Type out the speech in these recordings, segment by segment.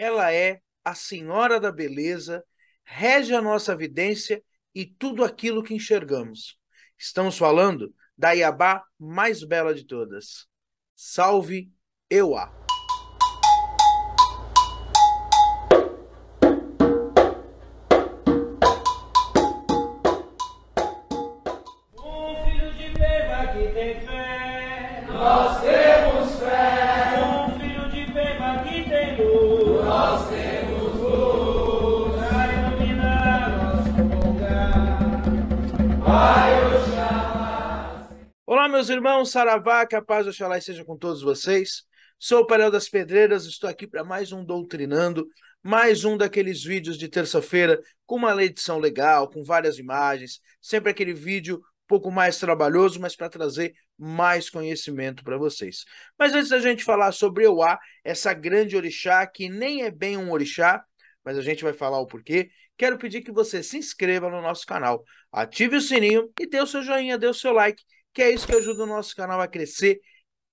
ela é a Senhora da Beleza, rege a nossa vidência e tudo aquilo que enxergamos. Estamos falando da Iabá mais bela de todas. Salve Euá! Um filho de Peba que tem fé, Nós temos fé, um filho de Peba que tem luz, nós temos luz. pra iluminar nosso lugar. Vai Oxalá. Olá, meus irmãos, Saravá, que a paz do Oxalá esteja com todos vocês. Sou o Parel das Pedreiras, estou aqui para mais um Doutrinando, mais um daqueles vídeos de terça-feira com uma edição legal, com várias imagens, sempre aquele vídeo um pouco mais trabalhoso, mas para trazer mais conhecimento para vocês. Mas antes da gente falar sobre Euá, essa grande orixá, que nem é bem um orixá, mas a gente vai falar o porquê, quero pedir que você se inscreva no nosso canal, ative o sininho e dê o seu joinha, dê o seu like, que é isso que ajuda o nosso canal a crescer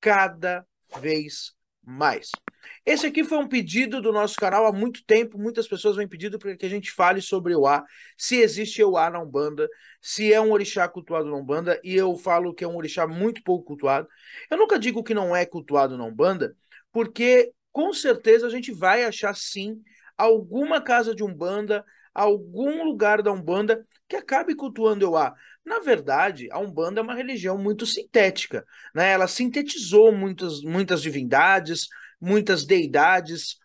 cada vez mais. Esse aqui foi um pedido do nosso canal há muito tempo, muitas pessoas vêm pedindo para que a gente fale sobre Euá, se existe Euá na Umbanda, se é um orixá cultuado na Umbanda, e eu falo que é um orixá muito pouco cultuado. Eu nunca digo que não é cultuado na Umbanda, porque com certeza a gente vai achar sim alguma casa de Umbanda, algum lugar da Umbanda que acabe cultuando Euá. Na verdade, a Umbanda é uma religião muito sintética, né? Ela sintetizou muitas divindades, muitas deidades,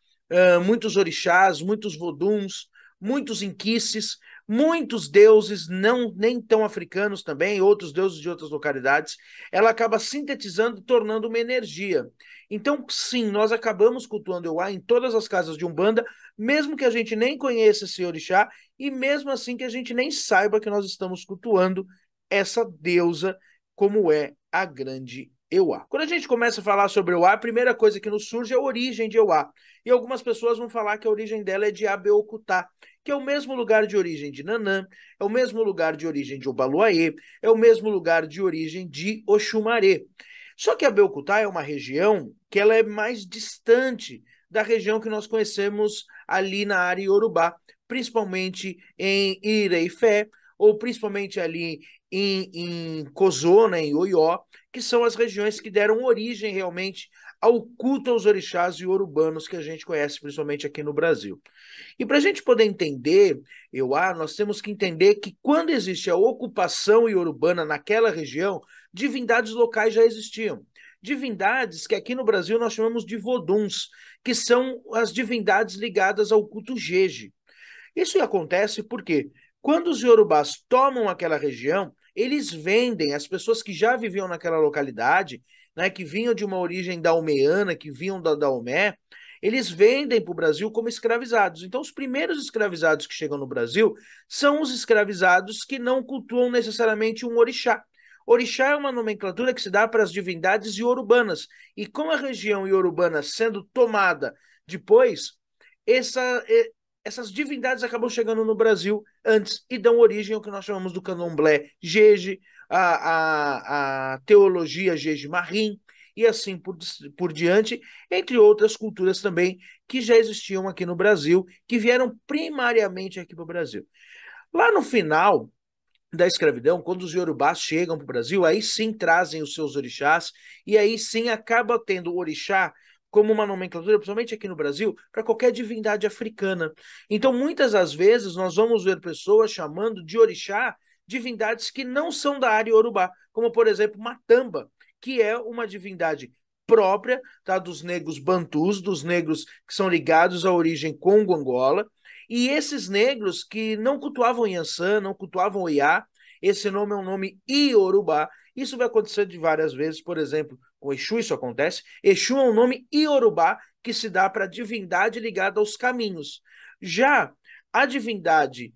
muitos orixás, muitos voduns, muitos inquices, muitos deuses, não nem tão africanos também, outros deuses de outras localidades. Ela acaba sintetizando, tornando uma energia. Então, sim, nós acabamos cultuando Euá em todas as casas de Umbanda, mesmo que a gente nem conheça esse orixá, e mesmo assim que a gente nem saiba que nós estamos cultuando essa deusa como é a grande Euá. Quando a gente começa a falar sobre Euá, a primeira coisa que nos surge é a origem de Euá. E algumas pessoas vão falar que a origem dela é de Abeokutá, que é o mesmo lugar de origem de Nanã, é o mesmo lugar de origem de Obaluaê, é o mesmo lugar de origem de Oxumaré. Só que Abeokutá é uma região que ela é mais distante da região que nós conhecemos ali na área Iorubá, principalmente em Ireifé, ou principalmente ali em Cozona, em Oió, que são as regiões que deram origem realmente ao culto aos orixás iorubanos que a gente conhece, principalmente aqui no Brasil. E para a gente poder entender Euá, nós temos que entender que quando existe a ocupação iorubana naquela região, divindades locais já existiam. Divindades que aqui no Brasil nós chamamos de voduns, que são as divindades ligadas ao culto Jeje. Isso acontece porque quando os iorubás tomam aquela região, eles vendem as pessoas que já viviam naquela localidade, né, que vinham de uma origem daomeana, que vinham da Daomé, eles vendem para o Brasil como escravizados. Então, os primeiros escravizados que chegam no Brasil são os escravizados que não cultuam necessariamente um orixá. Orixá é uma nomenclatura que se dá para as divindades iorubanas. E com a região iorubana sendo tomada depois, essas divindades acabam chegando no Brasil antes e dão origem ao que nós chamamos do candomblé Jeje, a teologia Jeje Marim, e assim por diante, entre outras culturas também que já existiam aqui no Brasil, que vieram primariamente aqui para o Brasil. Lá no final da escravidão, quando os iorubás chegam para o Brasil, aí sim trazem os seus orixás, e aí sim acaba tendo o orixá como uma nomenclatura, principalmente aqui no Brasil, para qualquer divindade africana. Então, muitas das vezes, nós vamos ver pessoas chamando de orixá divindades que não são da área iorubá, como, por exemplo, Matamba, que é uma divindade própria, tá, dos negros bantus, dos negros que são ligados à origem Congo-Angola, e esses negros que não cultuavam Yansan, não cultuavam Oiá, esse nome é um nome iorubá. Isso vai acontecer de várias vezes, por exemplo, com Exu isso acontece. Exu é um nome iorubá que se dá para a divindade ligada aos caminhos. Já a divindade,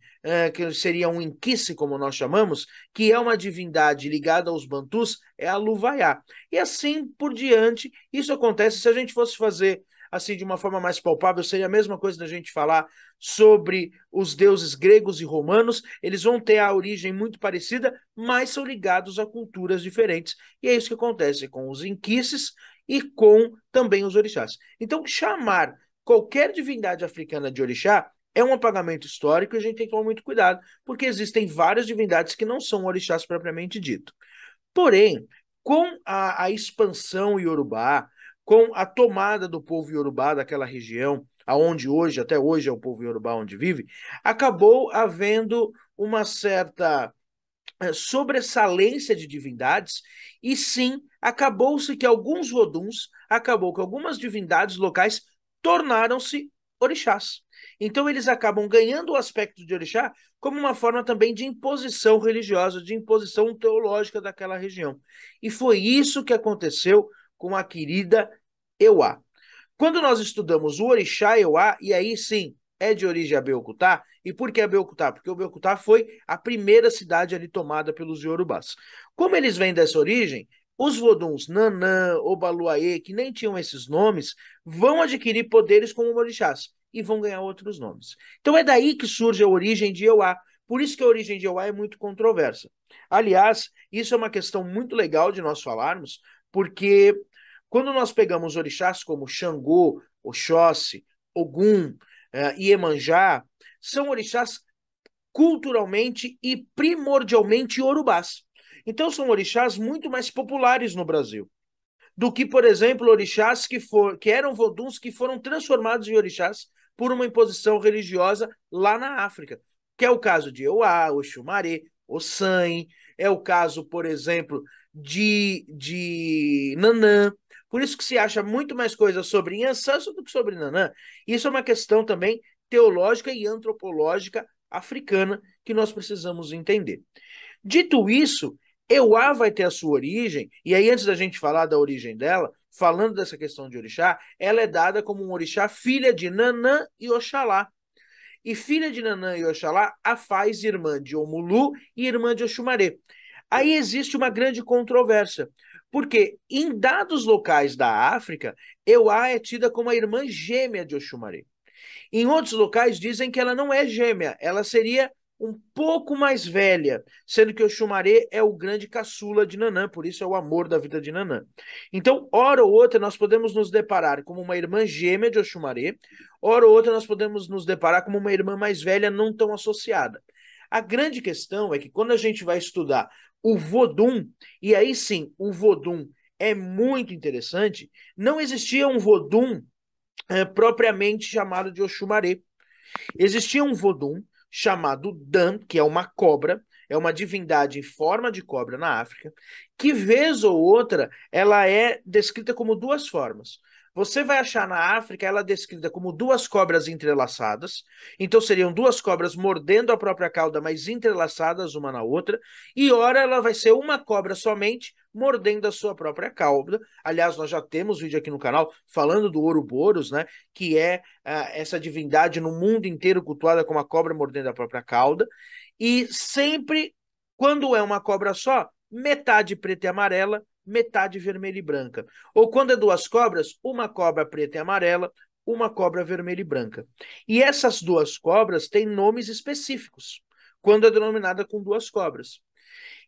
que seria um inquice, como nós chamamos, que é uma divindade ligada aos bantus, é a Luvaiá. E assim por diante, isso acontece se a gente fosse fazer assim de uma forma mais palpável, seria a mesma coisa da gente falar sobre os deuses gregos e romanos, eles vão ter a origem muito parecida, mas são ligados a culturas diferentes. E é isso que acontece com os inquices e com também os orixás. Então, chamar qualquer divindade africana de orixá é um apagamento histórico e a gente tem que tomar muito cuidado, porque existem várias divindades que não são orixás propriamente dito. Porém, com a expansão iorubá, com a tomada do povo iorubá daquela região, aonde hoje, até hoje é o povo iorubá onde vive, acabou havendo uma certa sobressalência de divindades, e sim, acabou-se que alguns voduns, acabou que algumas divindades locais tornaram-se orixás. Então eles acabam ganhando o aspecto de orixá como uma forma também de imposição religiosa, de imposição teológica daquela região. E foi isso que aconteceu com a querida Euá. Quando nós estudamos o orixá Euá, e aí sim, é de origem Abeokutá. E por que Abeokutá? Porque Abeokutá foi a primeira cidade ali tomada pelos Yorubás. Como eles vêm dessa origem, os voduns Nanã, Obaluaê, que nem tinham esses nomes, vão adquirir poderes como orixás e vão ganhar outros nomes. Então é daí que surge a origem de Euá. Por isso que a origem de Euá é muito controversa. Aliás, isso é uma questão muito legal de nós falarmos, porque quando nós pegamos orixás como Xangô, Oxóssi, Ogum, Iemanjá, são orixás culturalmente e primordialmente iorubás. Então são orixás muito mais populares no Brasil do que, por exemplo, orixás que eram voduns que foram transformados em orixás por uma imposição religiosa lá na África, que é o caso de Euá, Oxumaré, Ossan, é o caso, por exemplo, de Nanã. Por isso que se acha muito mais coisa sobre Inhansã do que sobre Nanã. Isso é uma questão também teológica e antropológica africana que nós precisamos entender. Dito isso, Euá vai ter a sua origem, e aí antes da gente falar da origem dela, falando dessa questão de orixá, ela é dada como um orixá filha de Nanã e Oxalá. E filha de Nanã e Oxalá a faz irmã de Omulu e irmã de Oxumaré. Aí existe uma grande controvérsia, porque em dados locais da África, Euá é tida como a irmã gêmea de Oxumaré. Em outros locais dizem que ela não é gêmea, ela seria um pouco mais velha, sendo que Oxumaré é o grande caçula de Nanã, por isso é o amor da vida de Nanã. Então, hora ou outra, nós podemos nos deparar como uma irmã gêmea de Oxumaré, hora ou outra, nós podemos nos deparar como uma irmã mais velha não tão associada. A grande questão é que quando a gente vai estudar o Vodum, e aí sim, o Vodum é muito interessante, não existia um Vodum propriamente chamado de Oxumaré. Existia um Vodum chamado Dan, que é uma cobra, é uma divindade em forma de cobra na África, que vez ou outra ela é descrita como duas formas. Você vai achar na África ela descrita como duas cobras entrelaçadas, então seriam duas cobras mordendo a própria cauda, mas entrelaçadas uma na outra, e ora ela vai ser uma cobra somente mordendo a sua própria cauda. Aliás, nós já temos vídeo aqui no canal falando do Ouroboros, né, que é essa divindade no mundo inteiro cultuada como a cobra mordendo a própria cauda, e sempre, quando é uma cobra só, metade preta e amarela, metade vermelha e branca. Ou quando é duas cobras, uma cobra preta e amarela, uma cobra vermelha e branca. E essas duas cobras têm nomes específicos, quando é denominada com duas cobras.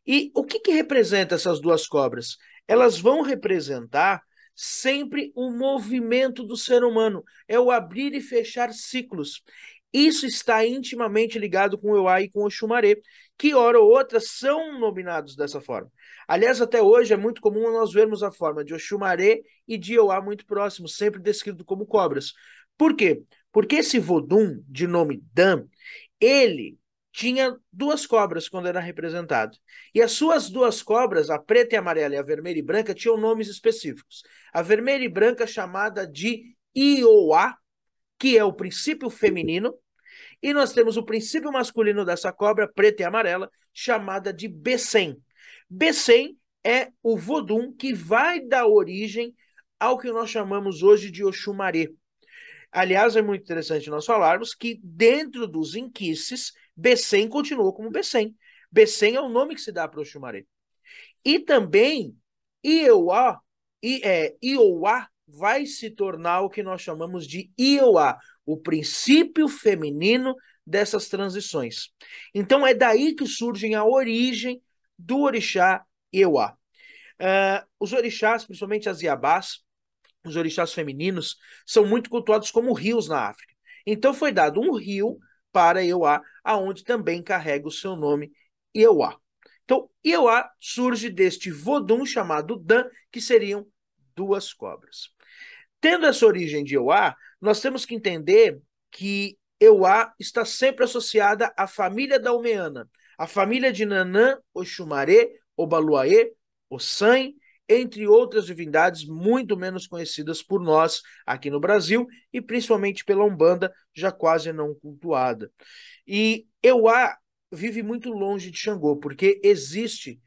E o que representa essas duas cobras? Elas vão representar sempre o movimento do ser humano, é o abrir e fechar ciclos. Isso está intimamente ligado com o Euá e com o Oxumaré, que hora ou outra são nominados dessa forma. Aliás, até hoje é muito comum nós vermos a forma de Oxumaré e de Euá muito próximos, sempre descrito como cobras. Por quê? Porque esse Vodum, de nome Dan, ele tinha duas cobras quando era representado. E as suas duas cobras, a preta e a amarela e a vermelha e branca, tinham nomes específicos. A vermelha e branca chamada de Ioá, que é o princípio feminino, e nós temos o princípio masculino dessa cobra, preta e amarela, chamada de Bessem. Bessem é o Vodum que vai dar origem ao que nós chamamos hoje de Oxumaré. Aliás, é muito interessante nós falarmos que dentro dos inquices, Bessem continuou como Bessem. Bessem é o nome que se dá para Oxumaré. E também Ioá vai se tornar o que nós chamamos de Ioá, o princípio feminino dessas transições. Então é daí que surge a origem do orixá Ioá. Os orixás, principalmente as Iabás, os orixás femininos, são muito cultuados como rios na África. Então foi dado um rio para Iewa, aonde também carrega o seu nome Iewa. Então, Iewa surge deste Vodun chamado Dan, que seriam duas cobras. Tendo essa origem de Iewa, nós temos que entender que Iewa está sempre associada à família da Umeana, a família de Nanã, Oxumaré, Obaluaê, Ossan, entre outras divindades muito menos conhecidas por nós aqui no Brasil e principalmente pela Umbanda, já quase não cultuada. E Iewa vive muito longe de Xangô, porque existe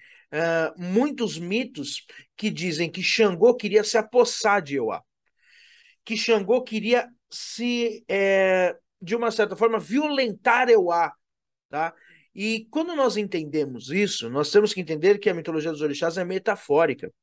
muitos mitos que dizem que Xangô queria se apossar de Iewa, que Xangô queria de uma certa forma, violentar Iewa, tá? E quando nós entendemos isso, nós temos que entender que a mitologia dos orixás é metafórica.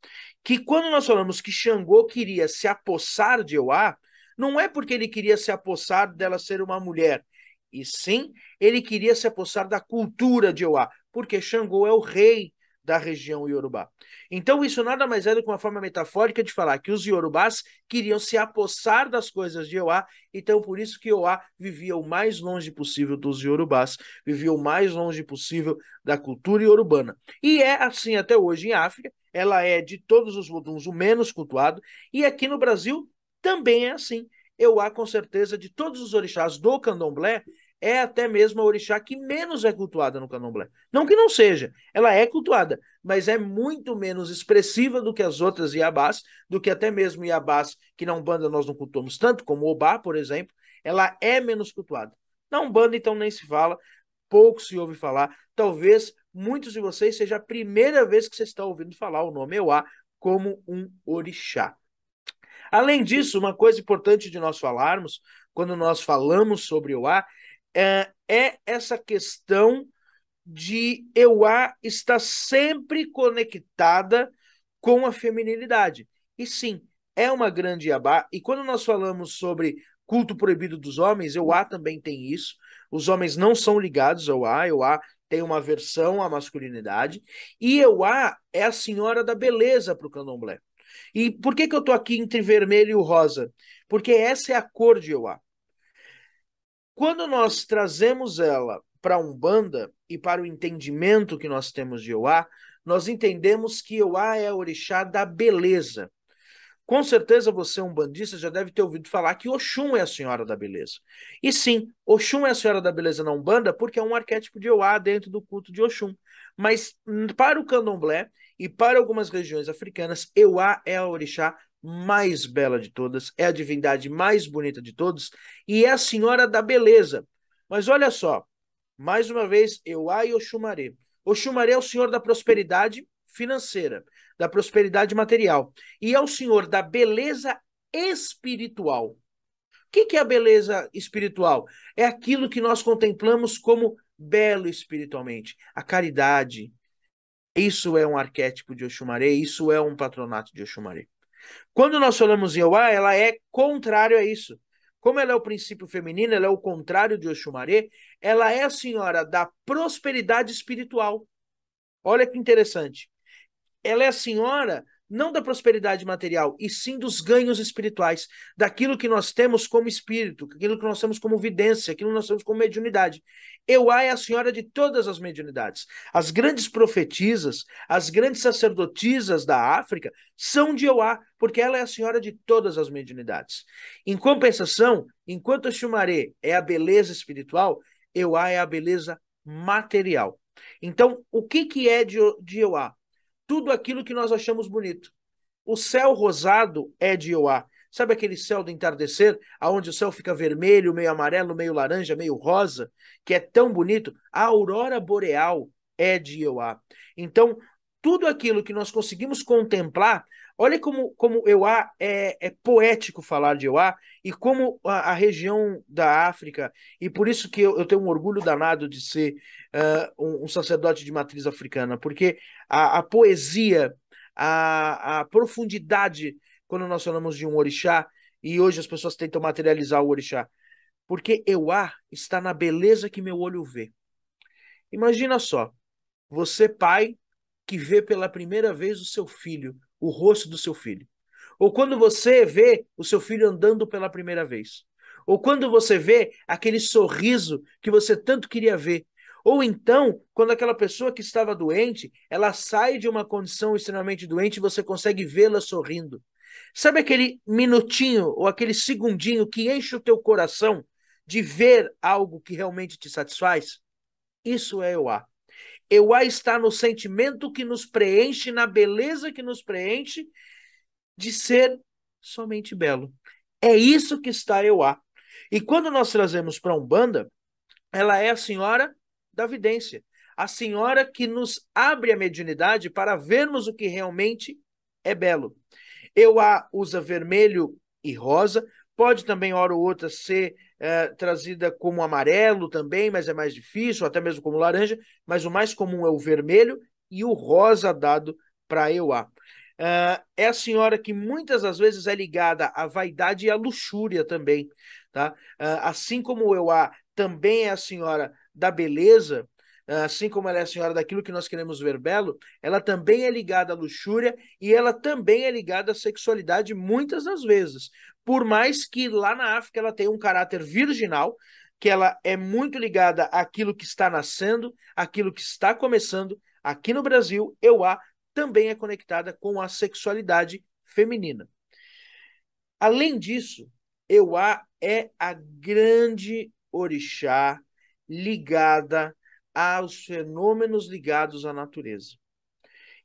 Que quando nós falamos que Xangô queria se apossar de Iewa, não é porque ele queria se apossar dela ser uma mulher, e sim, ele queria se apossar da cultura de Iewa, porque Xangô é o rei da região Iorubá. Então isso nada mais é do que uma forma metafórica de falar que os Iorubás queriam se apossar das coisas de Iewa, então por isso que Iewa vivia o mais longe possível dos Iorubás, vivia o mais longe possível da cultura iorubana. E é assim até hoje em África, ela é de todos os voduns o menos cultuado, e aqui no Brasil também é assim. Iewa, com certeza, de todos os orixás do candomblé, é até mesmo a orixá que menos é cultuada no candomblé. Não que não seja, ela é cultuada, mas é muito menos expressiva do que as outras iabás, do que até mesmo iabás que na Umbanda nós não cultuamos tanto, como o Obá, por exemplo, ela é menos cultuada. Na Umbanda, então, nem se fala, pouco se ouve falar, talvez muitos de vocês seja a primeira vez que vocês estão ouvindo falar o nome Iewa como um orixá. Além disso, uma coisa importante de nós falarmos, quando nós falamos sobre Iewa, é essa questão de Iewa estar sempre conectada com a feminilidade. E sim, é uma grande Iabá. E quando nós falamos sobre culto proibido dos homens, Iewa também tem isso. Os homens não são ligados ao Iewa. Iewa tem uma aversão à masculinidade. E Iewa é a senhora da beleza para o candomblé. E por que eu estou aqui entre vermelho e rosa? Porque essa é a cor de Iewa. Quando nós trazemos ela para a Umbanda e para o entendimento que nós temos de Iewa, nós entendemos que Iewa é a orixá da beleza. Com certeza você, umbandista, já deve ter ouvido falar que Oxum é a senhora da beleza. E sim, Oxum é a senhora da beleza na Umbanda porque é um arquétipo de Iewa dentro do culto de Oxum. Mas para o candomblé e para algumas regiões africanas, Iewa é a orixá mais bela de todas, é a divindade mais bonita de todos e é a senhora da beleza. Mas olha só, mais uma vez, Iewa e Oxumaré. Oxumaré é o senhor da prosperidade financeira, da prosperidade material, e é o senhor da beleza espiritual. O que é a beleza espiritual? É aquilo que nós contemplamos como belo espiritualmente, a caridade. Isso é um arquétipo de Oxumaré, isso é um patronato de Oxumaré. Quando nós falamos em Iewa, ela é contrário a isso. Como ela é o princípio feminino, ela é o contrário de Oxumaré, ela é a senhora da prosperidade espiritual. Olha que interessante. Ela é a senhora não da prosperidade material, e sim dos ganhos espirituais, daquilo que nós temos como espírito, aquilo que nós temos como vidência, aquilo que nós temos como mediunidade. Iewa é a senhora de todas as mediunidades. As grandes profetisas, as grandes sacerdotisas da África são de Iewa, porque ela é a senhora de todas as mediunidades. Em compensação, enquanto Oxumaré é a beleza espiritual, Iewa é a beleza material. Então, o que é de Iewa? Tudo aquilo que nós achamos bonito. O céu rosado é de Iewa. Sabe aquele céu do entardecer, onde o céu fica vermelho, meio amarelo, meio laranja, meio rosa, que é tão bonito? A aurora boreal é de Iewa. Então, tudo aquilo que nós conseguimos contemplar, olha como Iewa é poético falar de Iewa, e como a região da África, e por isso que eu tenho um orgulho danado de ser um sacerdote de matriz africana, porque a poesia, a profundidade, quando nós falamos de um orixá, e hoje as pessoas tentam materializar o orixá, porque Iewa está na beleza que meu olho vê. Imagina só, você pai que vê pela primeira vez o seu filho, o rosto do seu filho. Ou quando você vê o seu filho andando pela primeira vez. Ou quando você vê aquele sorriso que você tanto queria ver. Ou então, quando aquela pessoa que estava doente, ela sai de uma condição extremamente doente e você consegue vê-la sorrindo. Sabe aquele minutinho ou aquele segundinho que enche o teu coração de ver algo que realmente te satisfaz? Isso é Euá. Euá está no sentimento que nos preenche, na beleza que nos preenche de ser somente belo. É isso que está Euá. E quando nós trazemos para a Umbanda, ela é a senhora da vidência, a senhora que nos abre a mediunidade para vermos o que realmente é belo. Euá usa vermelho e rosa, pode também, hora ou outra, ser trazida como amarelo também, mas é mais difícil, até mesmo como laranja, mas o mais comum é o vermelho e o rosa dado para Euá. É a senhora que muitas das vezes é ligada à vaidade e à luxúria também, tá? Assim como o Euá também é a senhora da beleza, assim como ela é a senhora daquilo que nós queremos ver belo, ela também é ligada à luxúria e ela também é ligada à sexualidade muitas das vezes. Por mais que lá na África ela tenha um caráter virginal, que ela é muito ligada àquilo que está nascendo, àquilo que está começando, aqui no Brasil, Euá também é conectada com a sexualidade feminina. Além disso, Euá é a grande orixá ligada aos fenômenos ligados à natureza.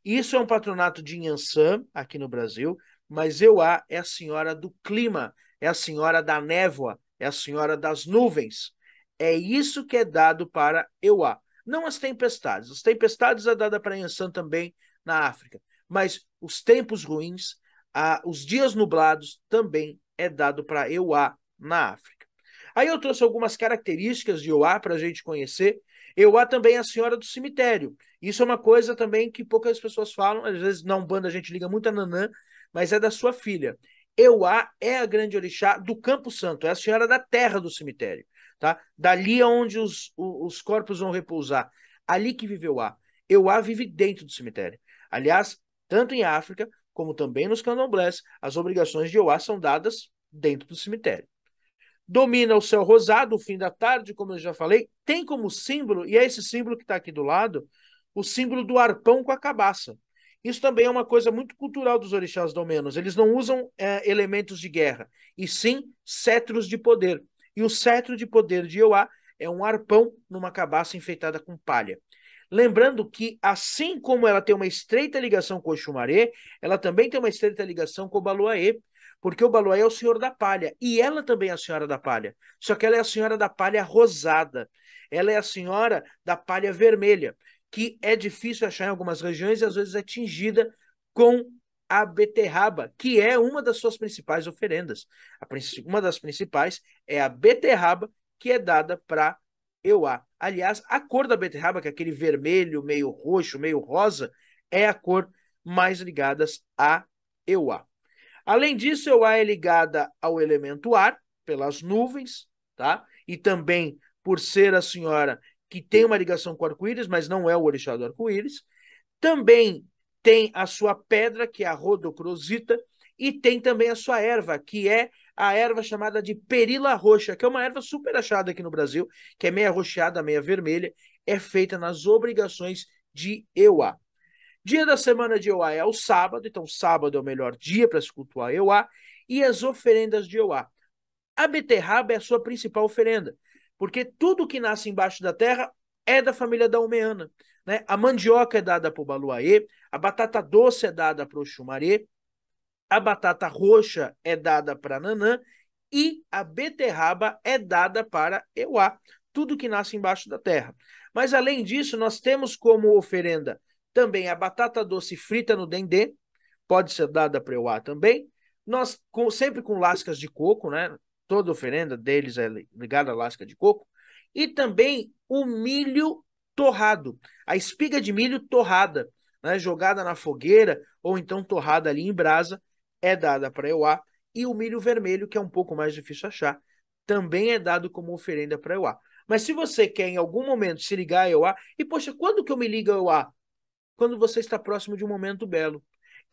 Isso é um patronato de Inhansã, aqui no Brasil, mas Euá é a senhora do clima, é a senhora da névoa, é a senhora das nuvens. É isso que é dado para Euá. Não as tempestades. As tempestades é dada para Inhansã também na África, mas os tempos ruins, os dias nublados também é dado para Euá na África. Aí eu trouxe algumas características de Euá para a gente conhecer. Euá também é a senhora do cemitério. Isso é uma coisa também que poucas pessoas falam. Às vezes na Umbanda a gente liga muito a Nanã, mas é da sua filha. Euá é a grande orixá do Campo Santo, é a senhora da terra do cemitério. Tá? Dali é onde os corpos vão repousar. Ali que vive Euá. Euá vive dentro do cemitério. Aliás, tanto em África, como também nos candomblés, as obrigações de Euá são dadas dentro do cemitério. Domina o céu rosado, o fim da tarde, como eu já falei, tem como símbolo, e é esse símbolo que está aqui do lado, o símbolo do arpão com a cabaça. Isso também é uma coisa muito cultural dos orixás domenos. Eles não usam elementos de guerra, e sim cetros de poder. E o cetro de poder de Euá é um arpão numa cabaça enfeitada com palha. Lembrando que, assim como ela tem uma estreita ligação com o Oxumaré, ela também tem uma estreita ligação com o Baluaê, porque o Baluaê é o senhor da palha, e ela também é a senhora da palha, só que ela é a senhora da palha rosada, ela é a senhora da palha vermelha, que é difícil achar em algumas regiões e às vezes é tingida com a beterraba, que é uma das suas principais oferendas. Uma das principais é a beterraba, que é dada para Euá. Aliás, a cor da beterraba, que é aquele vermelho, meio roxo, meio rosa, é a cor mais ligada a Euá. Além disso, Euá é ligada ao elemento ar, pelas nuvens, tá? E também por ser a senhora que tem uma ligação com o arco-íris, mas não é o orixá do arco-íris. Também tem a sua pedra, que é a rodocrosita, e tem também a sua erva, que é a erva chamada de perila roxa, que é uma erva super achada aqui no Brasil, que é meia roxeada, meia vermelha, é feita nas obrigações de Euá. Dia da semana de Euá é o sábado, então sábado é o melhor dia para se cultuar Euá, e as oferendas de Euá. A beterraba é a sua principal oferenda, porque tudo que nasce embaixo da terra é da família Daumeana, né? A mandioca é dada para o Baluaê, a batata doce é dada para o Oxumaré, a batata roxa é dada para Nanã e a beterraba é dada para Euá, tudo que nasce embaixo da terra. Mas além disso, nós temos como oferenda também a batata doce frita no dendê, pode ser dada para Euá também. Nós, sempre com lascas de coco, né? Toda oferenda deles é ligada à lasca de coco. E também o milho torrado, a espiga de milho torrada, né? Jogada na fogueira ou então torrada ali em brasa, é dada para Euá. E o milho vermelho, que é um pouco mais difícil achar, também é dado como oferenda para Euá. Mas se você quer em algum momento se ligar a Euá, e poxa, quando que eu me ligo a Euá? Quando você está próximo de um momento belo.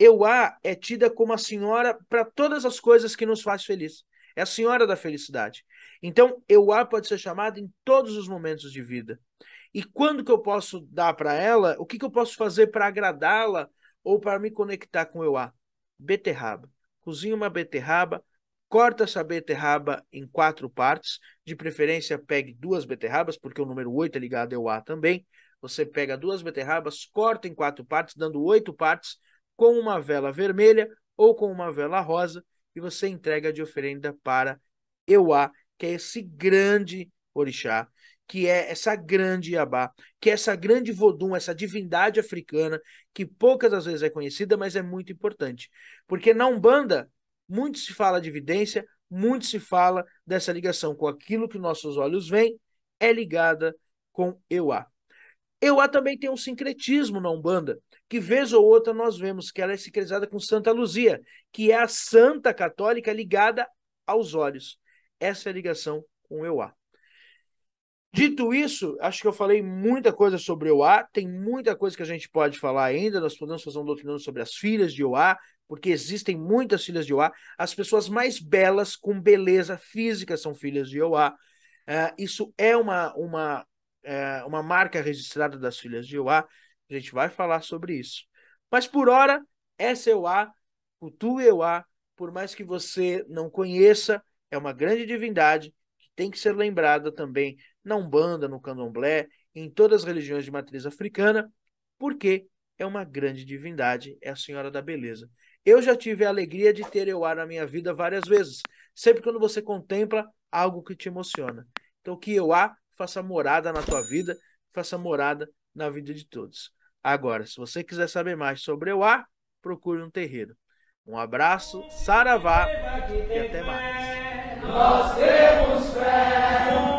Euá é tida como a senhora para todas as coisas que nos faz feliz. É a senhora da felicidade. Então, Euá pode ser chamada em todos os momentos de vida. E quando que eu posso dar para ela? O que que eu posso fazer para agradá-la ou para me conectar com Euá? Beterraba. Cozinha uma beterraba, corta essa beterraba em 4 partes. De preferência, pegue 2 beterrabas, porque o número 8 é ligado a Euá também. Você pega 2 beterrabas, corta em 4 partes, dando 8 partes, com uma vela vermelha ou com uma vela rosa, e você entrega de oferenda para Euá, que é esse grande orixá, que é essa grande Iabá, que é essa grande Vodum, essa divindade africana, que poucas das vezes é conhecida, mas é muito importante. Porque na Umbanda, muito se fala de evidência, muito se fala dessa ligação com aquilo que nossos olhos veem, é ligada com Euá. Euá também tem um sincretismo na Umbanda, que vez ou outra nós vemos que ela é sincretizada com Santa Luzia, que é a santa católica ligada aos olhos. Essa é a ligação com Euá. Dito isso, acho que eu falei muita coisa sobre Euá, tem muita coisa que a gente pode falar ainda, nós podemos fazer um doutrinando sobre as filhas de Euá, porque existem muitas filhas de Euá, as pessoas mais belas, com beleza física, são filhas de Euá. Isso é uma marca registrada das filhas de Euá, a gente vai falar sobre isso. Mas por hora, essa é Euá, cultue Euá, por mais que você não conheça, é uma grande divindade que tem que ser lembrada também na Umbanda, no Candomblé, em todas as religiões de matriz africana, porque é uma grande divindade, é a Senhora da Beleza. Eu já tive a alegria de ter Euá na minha vida várias vezes, sempre quando você contempla algo que te emociona. Então que Euá faça morada na tua vida, faça morada na vida de todos. Agora, se você quiser saber mais sobre Euá, procure um terreiro. Um abraço, saravá e até mais. Nós temos fé.